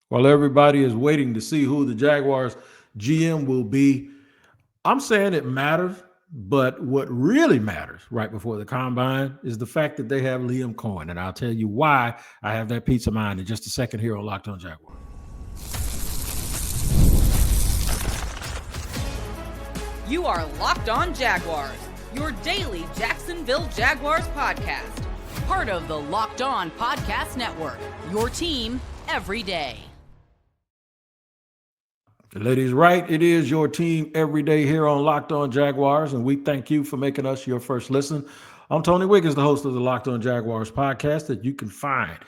While everybody is waiting to see who the Jaguars GM will be, I'm saying it matters, but what really matters right before the combine is the fact that they have Liam Cohen. And I'll tell you why I have that peace of mind in just a second here on Locked On Jaguars. You are Locked On Jaguars, your daily Jacksonville Jaguars podcast. Part of the Locked On Podcast Network, your team every day. Ladies, right, it is your team every day here on Locked On Jaguars, and we thank you for making us your first listen. I'm Tony Wiggins, the host of the Locked On Jaguars podcast that you can find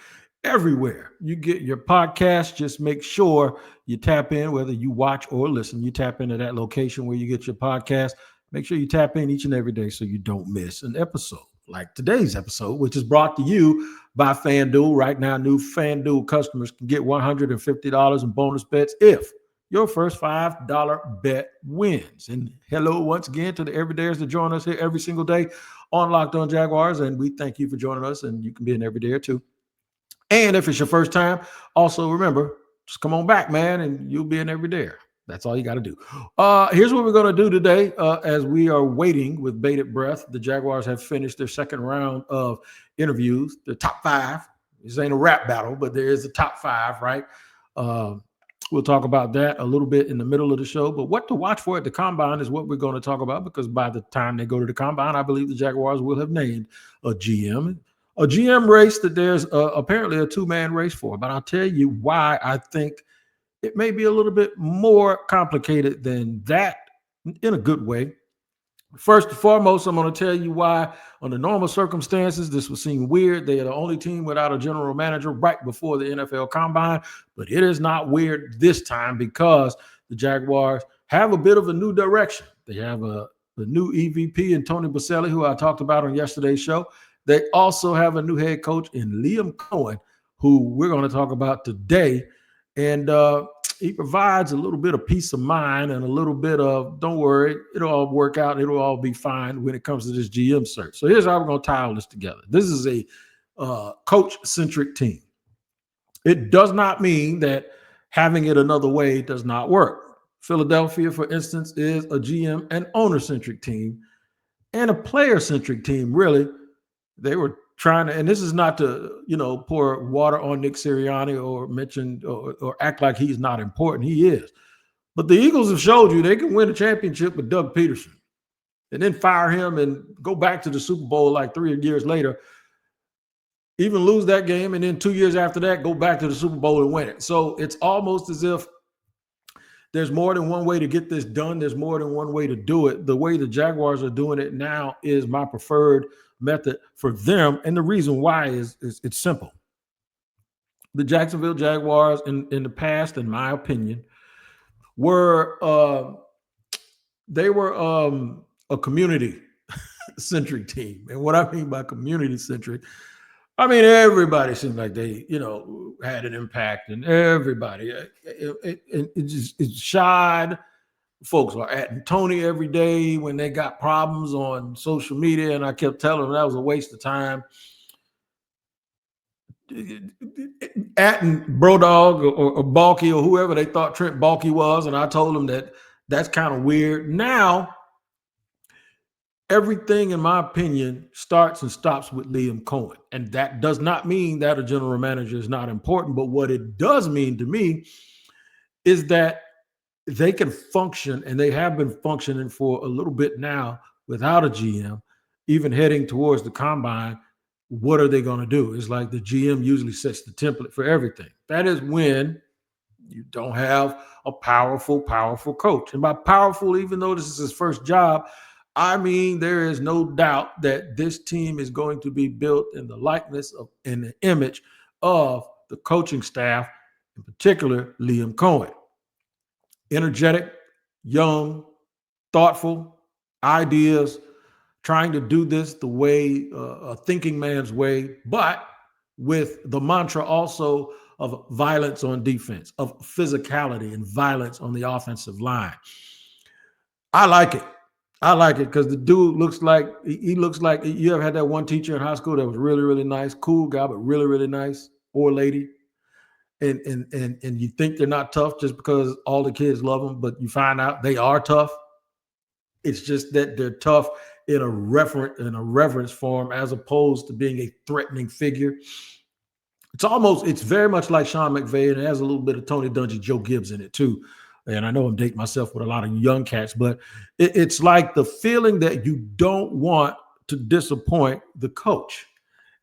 everywhere you get your podcast. Just make sure you tap in, whether you watch or listen, you tap into that location where you get your podcast. Make sure you tap in each and every day so you don't miss an episode like today's episode, which is brought to you by FanDuel. Right now, new FanDuel customers can get $150 in bonus bets if your first $5 bet wins. And hello once again to the everydayers that join us here every single day on Locked On Jaguars. And we thank you for joining us, and you can be an everydayer too. And if it's your first time, also remember, just come on back, man, and you'll be an everydayer. That's all you got to do. Here's what we're going to do today as we are waiting with bated breath. The Jaguars have finished their second round of interviews, the top five. This ain't a rap battle, but there is a top five, right? We'll talk about that a little bit in the middle of the show. But what to watch for at the combine is what we're going to talk about, because by the time they go to the combine, I believe the Jaguars will have named a GM. A GM race that there's apparently a two-man race for. But I'll tell you why I think it may be a little bit more complicated than that in a good way. First and foremost, I'm going to tell you why, under normal circumstances, this would seem weird. They are the only team without a general manager right before the NFL Combine, but it is not weird this time because the Jaguars have a bit of a new direction. They have a new EVP in Tony Boselli, who I talked about on yesterday's show. They also have a new head coach in Liam Cohen, who we're going to talk about today. And he provides a little bit of peace of mind and a little bit of, don't worry, it'll all work out. It'll all be fine when it comes to this GM search. So here's how we're going to tie all this together. This is a coach-centric team. It does not mean that having it another way does not work. Philadelphia, for instance, is a GM and owner-centric team and a player-centric team, really. They were trying to, and this is not to, pour water on Nick Sirianni or mention or act like he's not important. He is. But the Eagles have showed you they can win a championship with Doug Peterson and then fire him and go back to the Super Bowl like 3 years later, even lose that game, and then 2 years after that, go back to the Super Bowl and win it. So it's almost as if there's more than one way to get this done. There's more than one way to do it. The way the Jaguars are doing it now is my preferred method for them. And the reason why is it's simple. The Jacksonville Jaguars in the past, in my opinion, were a community-centric team. And what I mean by community-centric, I mean everybody seemed like they, had an impact, and everybody it shied. Folks are at Tony every day when they got problems on social media, and I kept telling them that was a waste of time. At Brodog or Balky or whoever they thought Trent Balky was, and I told them that that's kind of weird. Now, everything, in my opinion, starts and stops with Liam Cohen, and that does not mean that a general manager is not important. But what it does mean to me is that they can function, and they have been functioning for a little bit now without a GM, even heading towards the combine. What are they going to do? It's like the GM usually sets the template for everything. That is when you don't have a powerful coach. And by powerful, even though this is his first job, I mean there is no doubt that this team is going to be built in the likeness of, in the image of the coaching staff, in particular Liam Cohen. Energetic, young, thoughtful, ideas, trying to do this the way, a thinking man's way, but with the mantra also of violence on defense, of physicality and violence on the offensive line. I like it. I like it because the dude looks like, he looks like, you ever had that one teacher in high school that was really, really nice, cool guy, but really, really nice, or lady? and you think they're not tough just because all the kids love them, but you find out they are tough. It's just that they're tough in a reverence form, as opposed to being a threatening figure. It's very much like Sean McVay, and it has a little bit of Tony Dungy, Joe Gibbs in it too. And I know I'm dating myself with a lot of young cats, but it's like the feeling that you don't want to disappoint the coach.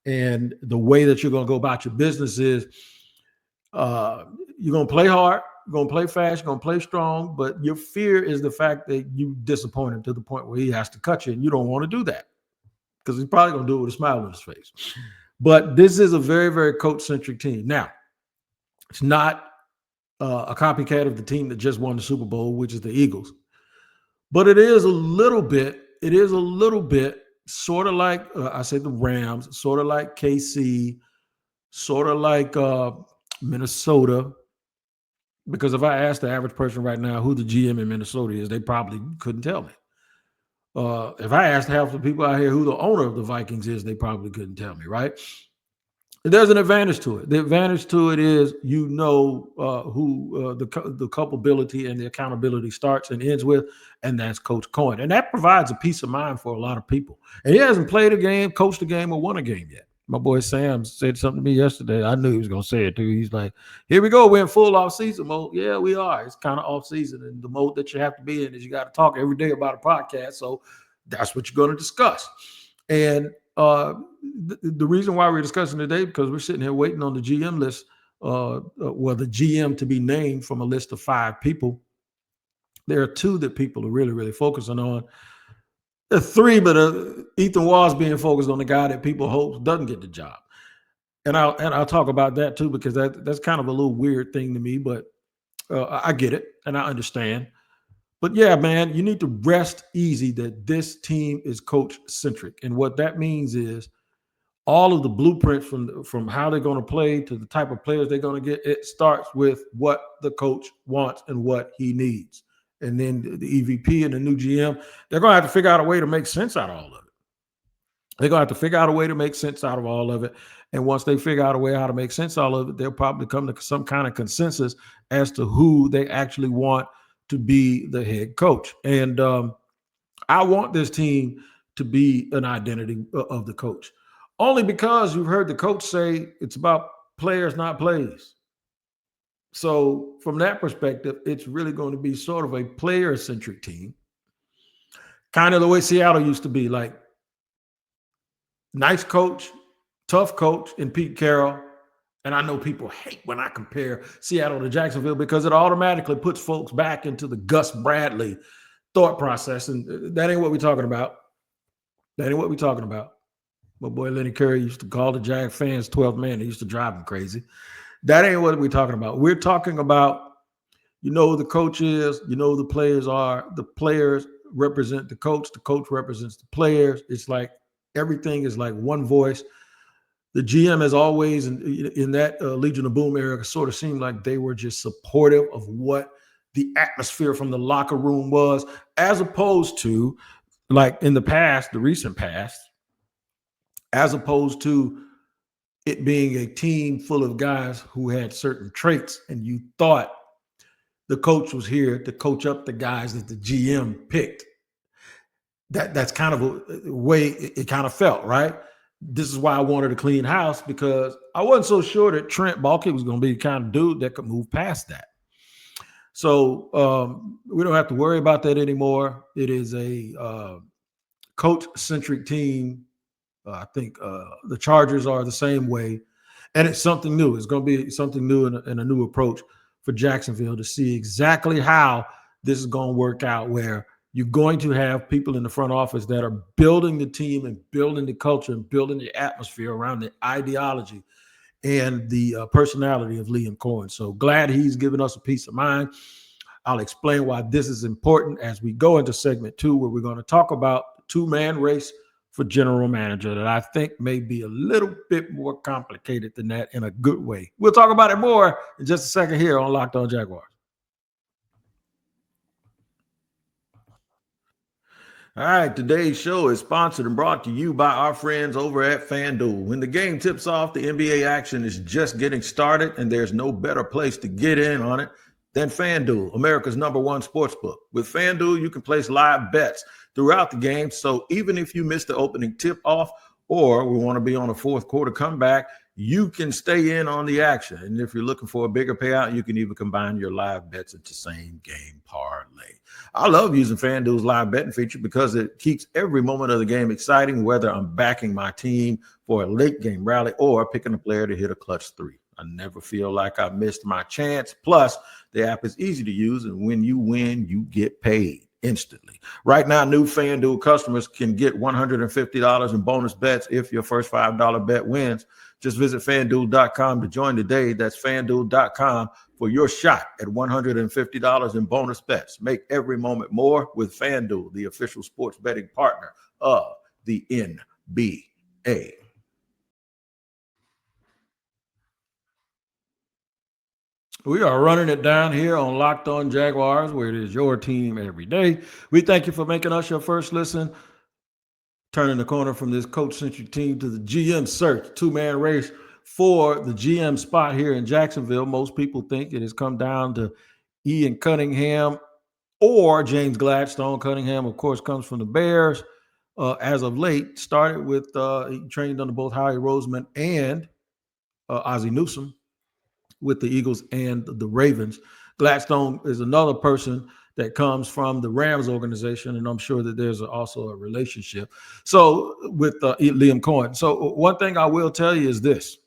And the way that you're going to go about your business is you're going to play hard, you're going to play fast, you're going to play strong, but your fear is the fact that you disappoint him to the point where he has to cut you, and you don't want to do that because he's probably going to do it with a smile on his face. But this is a very, very coach-centric team. Now, it's not a copycat of the team that just won the Super Bowl, which is the Eagles. But it is a little bit sort of like, I say the Rams, sort of like KC, sort of like Minnesota. Because if I asked the average person right now who the GM in Minnesota is, they probably couldn't tell me. If I asked half the people out here who the owner of the Vikings is, they probably couldn't tell me, right? There's an advantage to it. The advantage to it is who the culpability and the accountability starts and ends with, and that's Coach Cohen. And that provides a peace of mind for a lot of people. And he hasn't played a game, coached a game, or won a game yet. My boy Sam said something to me yesterday. I knew he was going to say it too. He's like, here we go. We're in full off-season mode. Yeah, we are. It's kind of off-season. And the mode that you have to be in is you got to talk every day about a podcast. So that's what you're going to discuss. And the reason why we're discussing today, because we're sitting here waiting on the GM list, the GM to be named from a list of 5 people. There are 2 that people are really, really focusing on. There are 3, but Ethan Wall's being focused on the guy that people hope doesn't get the job. And I'll talk about that too, because that's kind of a little weird thing to me, but I get it and I understand. But yeah, man, you need to rest easy that this team is coach-centric. And what that means is all of the blueprints from how they're going to play to the type of players they're going to get, it starts with what the coach wants and what he needs. And then the EVP and the new GM, they're going to have to figure out a way to make sense out of all of it. They're going to have to figure out a way to make sense out of all of it. And once they figure out a way how to make sense out of it, they'll probably come to some kind of consensus as to who they actually want to be the head coach. And I want this team to be an identity of the coach, only because you've heard the coach say it's about players, not plays. So from that perspective, it's really going to be sort of a player-centric team, kind of the way Seattle used to be, like nice coach, tough coach in Pete Carroll. And I know people hate when I compare Seattle to Jacksonville because it automatically puts folks back into the Gus Bradley thought process. And that ain't what we're talking about. That ain't what we're talking about. My boy Lenny Curry used to call the Jag fans 12 man. They used to drive him crazy. That ain't what we're talking about. We're talking about, the coach is, the players are. The players represent the coach represents the players. It's like everything is like one voice. The GM has always, in that Legion of Boom era, sort of seemed like they were just supportive of what the atmosphere from the locker room was, as opposed to, like in the past, the recent past, as opposed to it being a team full of guys who had certain traits, and you thought the coach was here to coach up the guys that the GM picked. That's kind of a way it kind of felt, right? This is why I wanted a clean house, because I wasn't so sure that Trent Baalke was going to be the kind of dude that could move past that. So we don't have to worry about that anymore. It is a coach-centric team. I think the Chargers are the same way. And it's something new. It's going to be something new and a new approach for Jacksonville to see exactly how this is going to work out, where you're going to have people in the front office that are building the team and building the culture and building the atmosphere around the ideology and the personality of Liam Cohen. So glad he's given us a peace of mind. I'll explain why this is important as we go into segment 2, where we're going to talk about the 2-man race for general manager that I think may be a little bit more complicated than that in a good way. We'll talk about it more in just a second here on Locked On Jaguars. All right, today's show is sponsored and brought to you by our friends over at FanDuel. When the game tips off, the NBA action is just getting started, and there's no better place to get in on it than FanDuel, America's #1 sportsbook. With FanDuel, you can place live bets throughout the game, so even if you miss the opening tip-off or we want to be on a fourth quarter comeback, you can stay in on the action. And if you're looking for a bigger payout, you can even combine your live bets into same game parlay. I love using FanDuel's live betting feature because it keeps every moment of the game exciting, whether I'm backing my team for a late game rally or picking a player to hit a clutch three. I never feel like I missed my chance. Plus, the app is easy to use, and when you win, you get paid instantly. Right now, new FanDuel customers can get $150 in bonus bets if your first $5 bet wins. Just visit FanDuel.com to join today. That's FanDuel.com for your shot at $150 in bonus bets. Make every moment more with FanDuel, the official sports betting partner of the NBA. We are running it down here on Locked On Jaguars, where it is your team every day. We thank you for making us your first listen. Turning the corner from this coach-centric team to the GM search, two-man race for the GM spot here in Jacksonville. Most people think it has come down to Ian Cunningham or James Gladstone. Cunningham, of course, comes from the Bears. As of late, started with he trained under both Howie Roseman and Ozzie Newsome with the Eagles and the Ravens. Gladstone is another person that comes from the Rams organization, and I'm sure that there's also a relationship. So with Liam Cohen. So one thing I will tell you is this.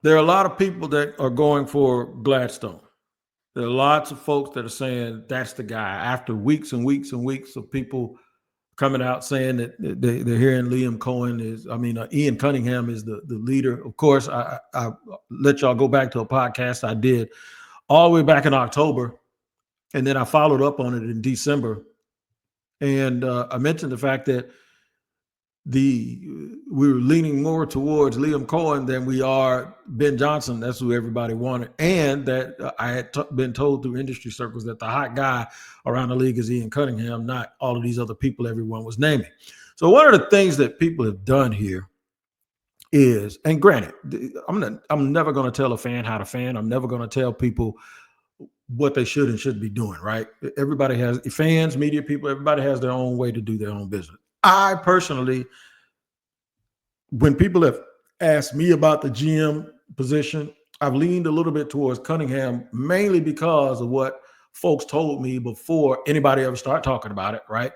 There are a lot of people that are going for Gladstone. There are lots of folks that are saying that's the guy. After weeks and weeks and weeks of people coming out saying that they're hearing Liam Cohen Ian Cunningham is the leader. Of course, I let y'all go back to a podcast I did all the way back in October, and then I followed up on it in December. And I mentioned the fact that we were leaning more towards Liam Cohen than we are Ben Johnson. That's who everybody wanted. And that I had been told through industry circles that the hot guy around the league is Ian Cunningham, not all of these other people everyone was naming. So one of the things that people have done here is, and granted, I'm never going to tell a fan how to fan. I'm never going to tell people what they should and shouldn't be doing, right? Everybody has, fans, media people, everybody has their own way to do their own business. I personally, when people have asked me about the GM position, I've leaned a little bit towards Cunningham, mainly because of what folks told me before anybody ever started talking about it, right?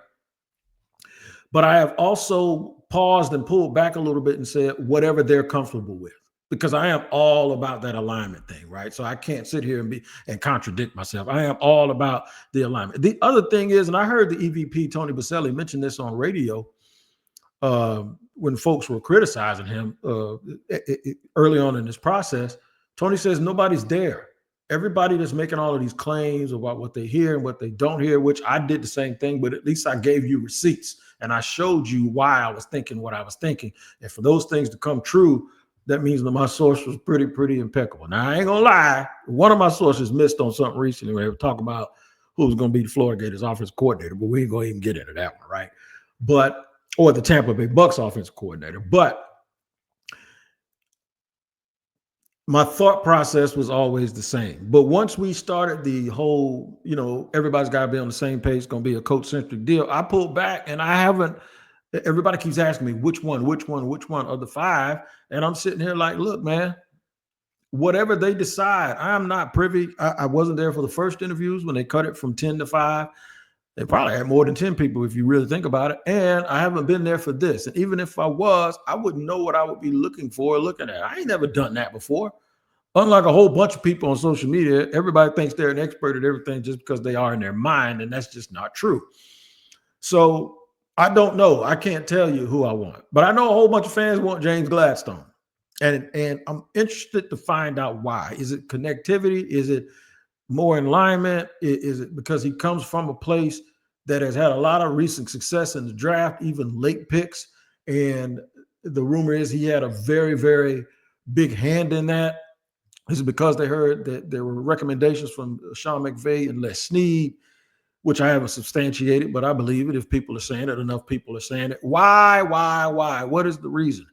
But I have also paused and pulled back a little bit and said whatever they're comfortable with, because I am all about that alignment thing, right? So I can't sit here and contradict myself. I am all about the alignment. The other thing is, and I heard the EVP, Tony Baselli, mention this on radio when folks were criticizing him early on in this process. Tony says nobody's there. Everybody that's making all of these claims about what they hear and what they don't hear, which I did the same thing, but at least I gave you receipts and I showed you why I was thinking what I was thinking. And for those things to come true, that means that my source was pretty impeccable. Now, I ain't gonna lie, one of my sources missed on something recently where they were talking about who was gonna be the Florida Gators offensive coordinator, but we ain't gonna even get into that one, right? Or the Tampa Bay Bucks offensive coordinator. But my thought process was always the same. But once we started the whole, everybody's got to be on the same page, it's going to be a coach-centric deal, I pulled back and I haven't. Everybody keeps asking me which one of the five. And I'm sitting here like, look, man, whatever they decide, I'm not privy. I wasn't there for the first interviews when they cut it from 10 to 5. They probably had more than 10 people if you really think about it. And I haven't been there for this. And even if I was, I wouldn't know what I would be looking at. I ain't never done that before. Unlike a whole bunch of people on social media, everybody thinks they're an expert at everything just because they are in their mind. And that's just not true. So I don't know. I can't tell you who I want. But I know a whole bunch of fans want James Gladstone. And I'm interested to find out why. Is it connectivity? Is it more in alignment? Is it because he comes from a place that has had a lot of recent success in the draft, even late picks? And the rumor is he had a very, very big hand in that. Is it because they heard that there were recommendations from Sean McVay and Les Snead, which I haven't substantiated, but I believe it. If people are saying it, enough people are saying it. Why? What is the reason?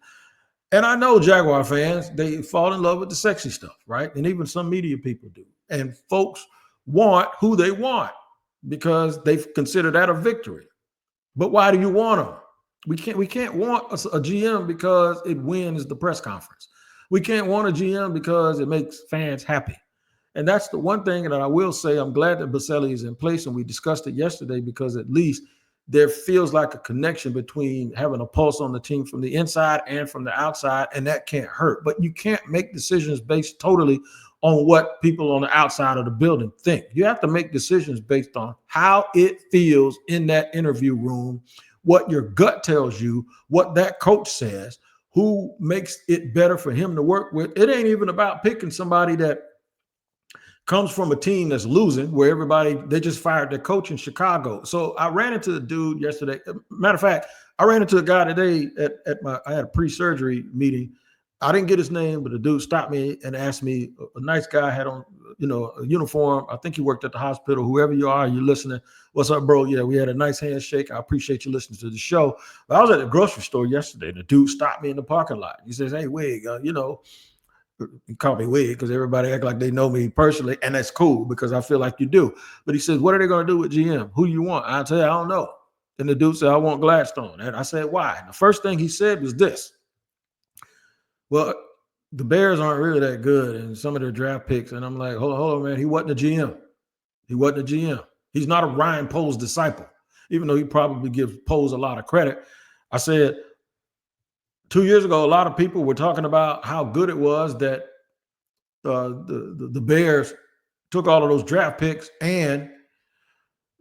And I know Jaguar fans, they fall in love with the sexy stuff, right? And even some media people do. And folks want who they want because they consider that a victory. But why do you want them? We can't want a GM because it wins the press conference. We can't want a GM because it makes fans happy. And that's the one thing that I will say. I'm glad that Baselli is in place, and we discussed it yesterday because at least there feels like a connection between having a pulse on the team from the inside and from the outside, and that can't hurt. But you can't make decisions based totally on what people on the outside of the building think. You have to make decisions based on how it feels in that interview room, what your gut tells you, what that coach says, who makes it better for him to work with. It ain't even about picking somebody that comes from a team that's losing, where they just fired their coach in Chicago. So I ran into a dude yesterday. Matter of fact, I ran into a guy today I had a pre-surgery meeting. I didn't get his name, but the dude stopped me and asked me, a nice guy had on, a uniform. I think he worked at the hospital. Whoever you are, you're listening. What's up, bro? Yeah, we had a nice handshake. I appreciate you listening to the show. But I was at the grocery store yesterday. The dude stopped me in the parking lot. He says, "Hey, Wig, he called me Wig because everybody act like they know me personally, and that's cool because I feel like you do." But he says, "What are they going to do with GM? Who do you want?" I tell you, I don't know. And the dude said, "I want Gladstone." And I said, "Why?" And the first thing he said was this: "Well, the Bears aren't really that good, and some of their draft picks." And I'm like, hold on, man. He wasn't a GM. He wasn't a GM. He's not a Ryan Poles disciple, even though he probably gives Poles a lot of credit. I said, 2 years ago, a lot of people were talking about how good it was that the Bears took all of those draft picks and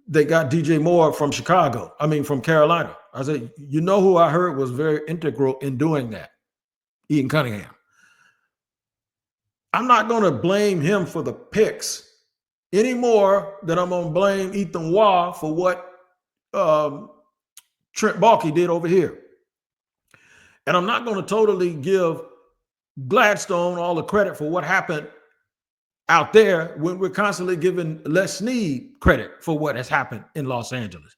they got DJ Moore from from Carolina. I said, you know who I heard was very integral in doing that? Ian Cunningham. I'm not going to blame him for the picks any more than I'm going to blame Ethan Waugh for what Trent Baalke did over here. And I'm not going to totally give Gladstone all the credit for what happened out there when we're constantly giving Les Snead credit for what has happened in Los Angeles.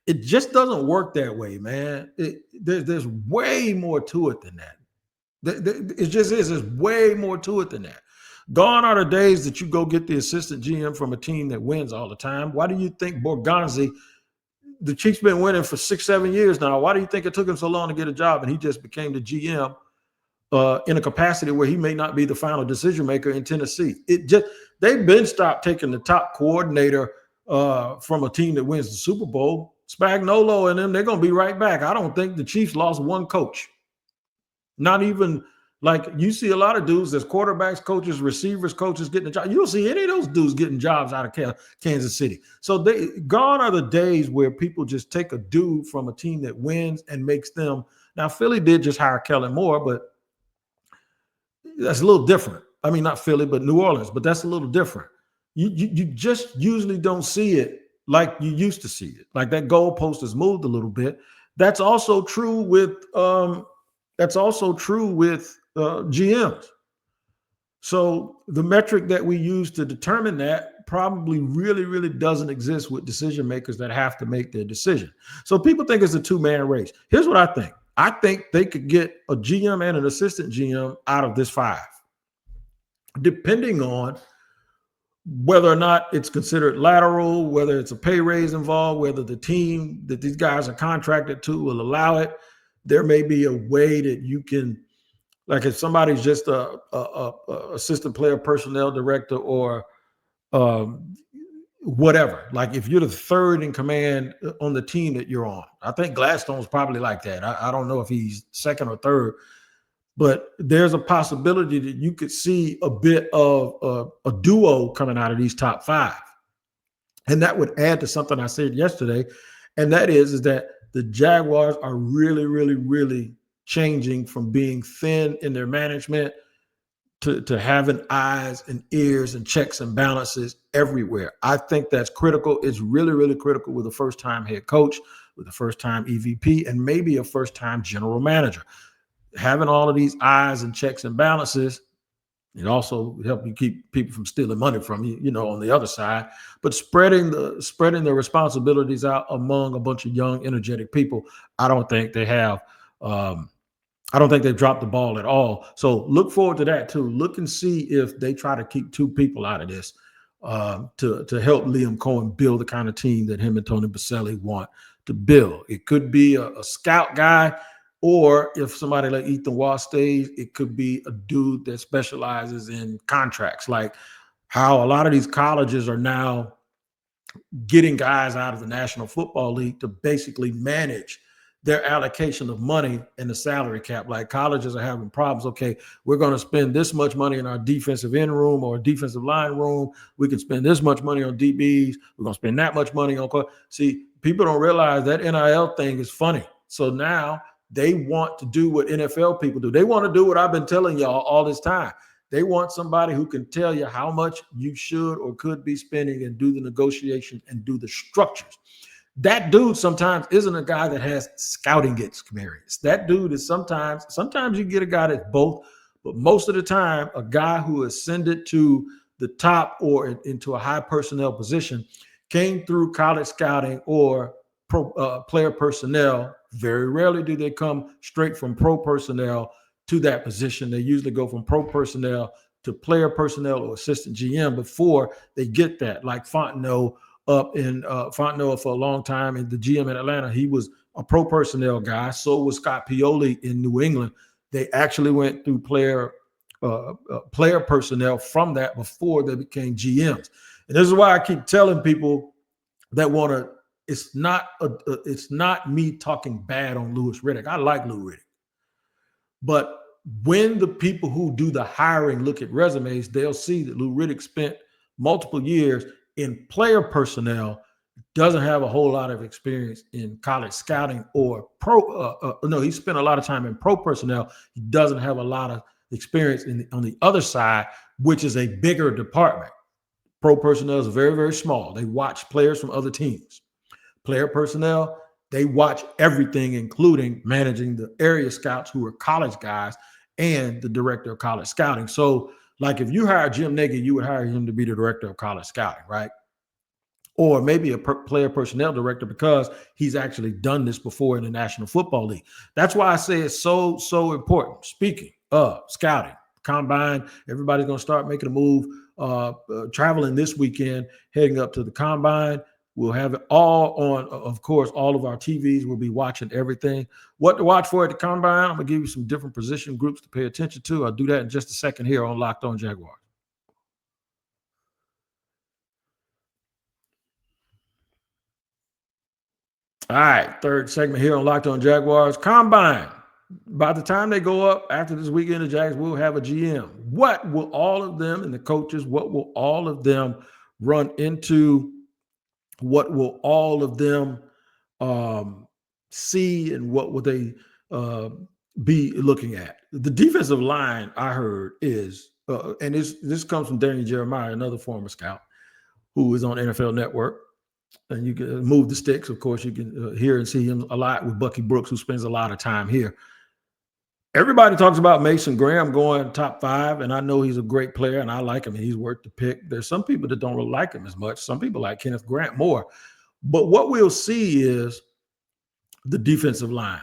It just doesn't work that way, man. There's way more to it than that. It just is. There's way more to it than that. Gone are the days that you go get the assistant GM from a team that wins all the time. Why do you think Borgonzi, the Chiefs been winning for 6-7 years now? Why do you think it took him so long to get a job and he just became the GM in a capacity where he may not be the final decision maker in Tennessee? They've been stopped taking the top coordinator from a team that wins the Super Bowl. Spagnuolo and them, they're going to be right back. I don't think the Chiefs lost one coach. Not even, like, you see a lot of dudes, there's quarterbacks, coaches, receivers, coaches getting a job. You don't see any of those dudes getting jobs out of Kansas City. So gone are the days where people just take a dude from a team that wins and makes them. Now, Philly did just hire Kellen Moore, but that's a little different. I mean, not Philly, but New Orleans, but that's a little different. You just usually don't see it like you used to see it. Like, that goalpost has moved a little bit. That's also true with GMs. So the metric that we use to determine that probably really, really doesn't exist with decision makers that have to make their decision. So people think it's a two-man race. Here's what I think. I think they could get a GM and an assistant GM out of this 5, depending on whether or not it's considered lateral, whether it's a pay raise involved, whether the team that these guys are contracted to will allow it. There may be a way that you can, like, if somebody's just a assistant player personnel director or whatever, like if you're the third in command on the team that you're on. I think Gladstone's probably like that. I don't know if he's second or third, but there's a possibility that you could see a bit of a duo coming out of these top 5. And that would add to something I said yesterday, and that is that the Jaguars are really, really, really changing from being thin in their management to having eyes and ears and checks and balances everywhere. I think that's critical. It's really, really critical with a first-time head coach, with a first-time EVP, and maybe a first-time general manager. Having all of these eyes and checks and balances It also helps you keep people from stealing money from you, on the other side. But spreading the responsibilities out among a bunch of young, energetic people, I don't think they have. I don't think they've dropped the ball at all. So look forward to that too. Look and see if they try to keep two people out of this to help Liam Cohen build the kind of team that him and Tony Baselli want to build. It could be a scout guy, or if somebody like Ethan Watt stays, it could be a dude that specializes in contracts, like how a lot of these colleges are now getting guys out of the National Football League to basically manage their allocation of money and the salary cap. Like colleges are having problems. Okay, we're going to spend this much money in our defensive end room or defensive line room. We can spend this much money on DBs. We're going to spend that much money on. See, people don't realize that NIL thing is funny. So now they want to do what NFL people do. They want to do what I've been telling y'all all this time. They want somebody who can tell you how much you should or could be spending and do the negotiation and do the structures. That dude sometimes isn't a guy that has scouting experience. That dude is sometimes you get a guy that's both, but most of the time, a guy who ascended to the top or into a high personnel position came through college scouting or player personnel. Very rarely do they come straight from pro personnel to that position. They usually go from pro personnel to player personnel or assistant GM before they get that. Like Fontenot up in Fontenot for a long time, and the GM in Atlanta, he was a pro personnel guy. So was Scott Pioli in New England. They actually went through player personnel from that before they became GMs. And this is why I keep telling people that want to. It's not me talking bad on Louis Riddick. I like Louis Riddick, but when the people who do the hiring look at resumes, they'll see that Lou Riddick spent multiple years in player personnel, doesn't have a whole lot of experience in college scouting or pro. No, he spent a lot of time in pro personnel. He doesn't have a lot of experience on the other side, which is a bigger department. Pro personnel is very, very small. They watch players from other teams. Player personnel, they watch everything, including managing the area scouts who are college guys and the director of college scouting. So, like if you hire Jim Nagy, you would hire him to be the director of college scouting, right? Or maybe a player personnel director because he's actually done this before in the National Football League. That's why I say it's so important. Speaking of scouting, combine, everybody's going to start making a move, traveling this weekend, heading up to the combine. We'll have it all on, of course, all of our TVs. We'll be watching everything. What to watch for at the combine, I'm going to give you some different position groups to pay attention to. I'll do that in just a second here on Locked On Jaguars. All right, third segment here on Locked On Jaguars. Combine. By the time they go up after this weekend, the Jags will have a GM. What will all of them and the coaches, what will all of them run into? What will all of them see, and what will they be looking at? The defensive line, I heard, is, and this comes from Daniel Jeremiah, another former scout who is on NFL Network. And you can move the sticks. Of course, you can hear and see him a lot with Bucky Brooks, who spends a lot of time here. Everybody talks about Mason Graham going top 5, and I know he's a great player, and I like him, and he's worth the pick. There's some people that don't really like him as much. Some people like Kenneth Grant more. But what we'll see is the defensive line.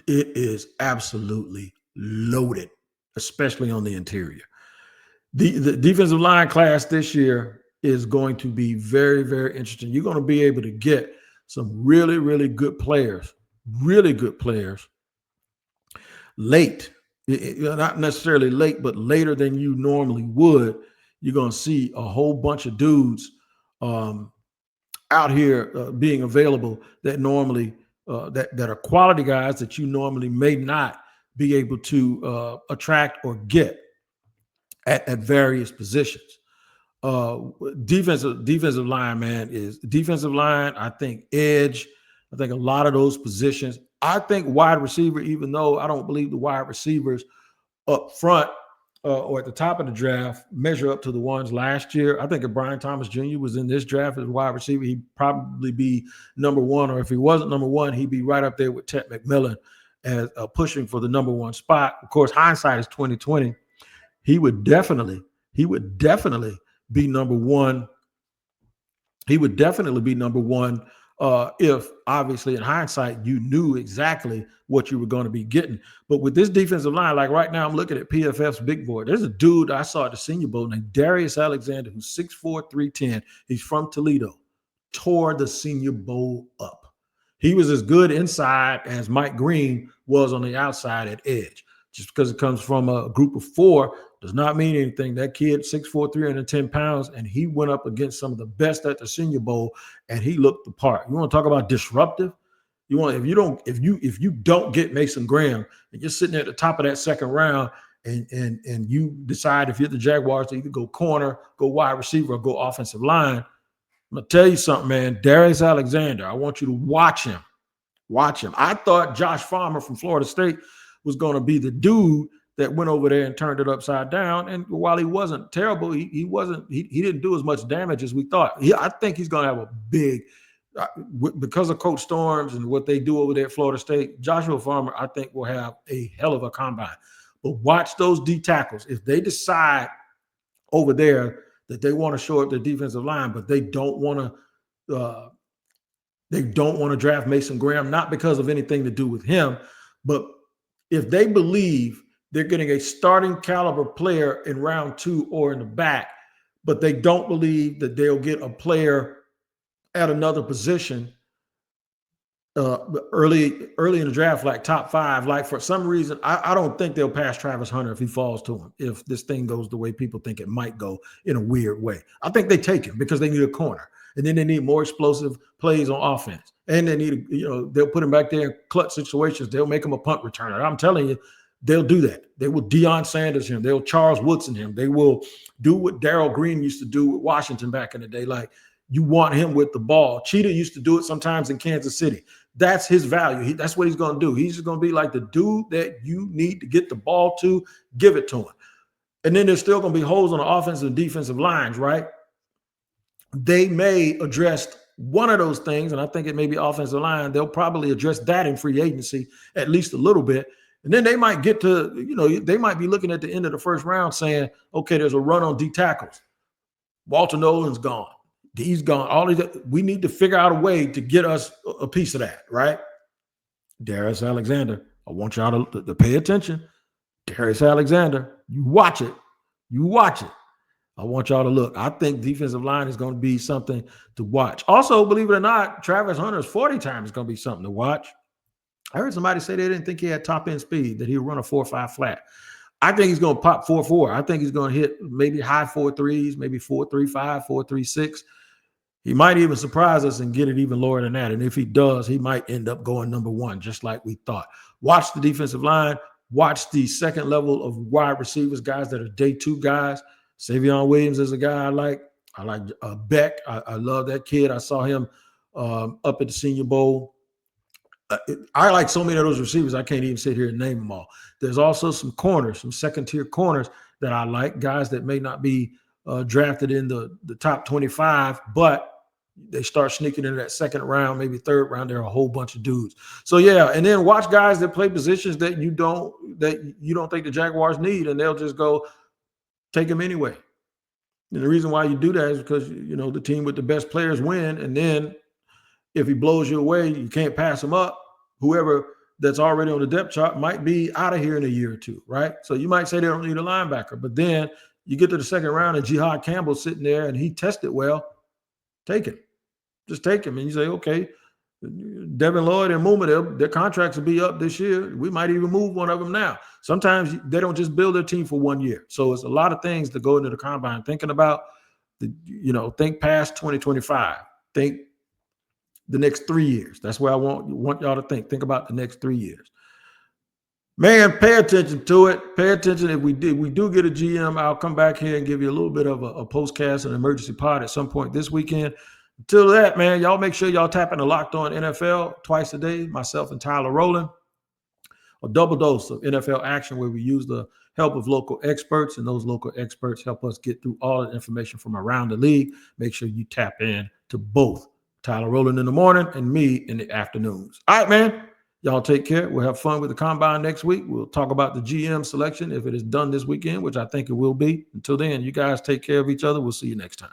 It is absolutely loaded, especially on the interior. The defensive line class this year is going to be very, very interesting. You're going to be able to get some really, really good players late, not necessarily late, but later than you normally would. You're going to see a whole bunch of dudes out here being available that normally that are quality guys that you normally may not be able to attract or get at various positions. Defensive line, man, is defensive line. I think edge. I think a lot of those positions. I think wide receiver, even though I don't believe the wide receivers up front or at the top of the draft measure up to the ones last year. I think if Brian Thomas Jr. was in this draft as wide receiver, he'd probably be number 1, or if he wasn't number 1, he'd be right up there with Ted McMillan as pushing for the number 1 spot. Of course, hindsight is 2020. he would definitely be number one. He would definitely be number one if, obviously, in hindsight, you knew exactly what you were going to be getting. But with this defensive line, like right now, I'm looking at PFF's big board. There's a dude I saw at the Senior Bowl named Darius Alexander, who's 6'4", 310. He's from Toledo. Tore the Senior Bowl up. He was as good inside as Mike Green was on the outside at edge. Just because it comes from a group of four does not mean anything. That kid, 6'4", 310 pounds, and he went up against some of the best at the Senior Bowl, and he looked the part. You want to talk about disruptive? If you don't get Mason Graham and you're sitting at the top of that second round and you decide, if you're the Jaguars, to either go corner, go wide receiver, or go offensive line, I'm going to tell you something, man. Darius Alexander, I want you to watch him. Watch him. I thought Josh Farmer from Florida State was going to be the dude that went over there and turned it upside down. And while he wasn't terrible, he didn't do as much damage as we thought. I think he's going to have a big, because of Coach Storms and what they do over there at Florida State, Joshua Farmer, I think, will have a hell of a combine. But watch those D tackles. If they decide over there that they want to shore up their defensive line, but they don't want to draft Mason Graham, not because of anything to do with him, but if they believe they're getting a starting caliber player in round 2 or in the back, but they don't believe that they'll get a player at another position early in the draft, like top 5, like for some reason, I don't think they'll pass Travis Hunter if he falls to him, if this thing goes the way people think it might go in a weird way. I think they take him because they need a corner, and then they need more explosive plays on offense, and they need, they'll put him back there in clutch situations. They'll make him a punt returner. I'm telling you, they'll do that. They will Deion Sanders him. They'll Charles Woodson him. They will do what Darrell Green used to do with Washington back in the day. Like, you want him with the ball. Cheetah used to do it sometimes in Kansas City. That's his value. That's what he's going to do. He's just going to be like the dude that you need to get the ball to, give it to him. And then there's still going to be holes on the offensive and defensive lines, right? They may address one of those things, and I think it may be offensive line. They'll probably address that in free agency at least a little bit. And then they might get to, they might be looking at the end of the first round saying, okay, there's a run on D tackles. Walter Nolan's gone. He's gone. All of that. We need to figure out a way to get us a piece of that, right? Darius Alexander, I want y'all to pay attention. Darius Alexander, you watch it. You watch it. I want y'all to look. I think defensive line is going to be something to watch. Also, believe it or not, Travis Hunter's 40 time is going to be something to watch. I heard somebody say they didn't think he had top end speed, that he'll run a 4.5 flat. I think he's going to pop 4.4. I think he's going to hit maybe high 4.3s, maybe 4.35, 4.36. He might even surprise us and get it even lower than that. And if he does, he might end up going number 1, just like we thought. Watch the defensive line. Watch the second level of wide receivers, guys that are day 2 guys. Savion Williams is a guy I like. I like Beck. I love that kid. I saw him up at the Senior Bowl. I like so many of those receivers, I can't even sit here and name them all. There's also some corners, some second-tier corners that I like, guys that may not be drafted in the top 25, but they start sneaking into that second round, maybe third round. There are a whole bunch of dudes. So yeah, and then watch guys that play positions that you don't think the Jaguars need, and they'll just go take them anyway. And the reason why you do that is because the team with the best players win, and then if he blows you away, you can't pass him up. Whoever that's already on the depth chart might be out of here in a year or two, right? So you might say they don't need a linebacker, but then you get to the second round and Jihad Campbell's sitting there and he tested well. Take him. Just take him. And you say, okay, Devin Lloyd and Muma, their contracts will be up this year. We might even move one of them now. Sometimes they don't just build their team for 1 year. So it's a lot of things that go into the combine. Thinking about, think past 2025. Think the next 3 years. That's where I want y'all to think. Think about the next 3 years. Man, pay attention to it. Pay attention. If we do get a GM, I'll come back here and give you a little bit of a postcast, an emergency pod at some point this weekend. Until that, man, y'all make sure y'all tap into Locked On NFL twice a day, myself and Tyler Rowland. A double dose of NFL action where we use the help of local experts, and those local experts help us get through all the information from around the league. Make sure you tap in to both Tyler Rowland in the morning and me in the afternoons. All right, man. Y'all take care. We'll have fun with the combine next week. We'll talk about the GM selection if it is done this weekend, which I think it will be. Until then, you guys take care of each other. We'll see you next time.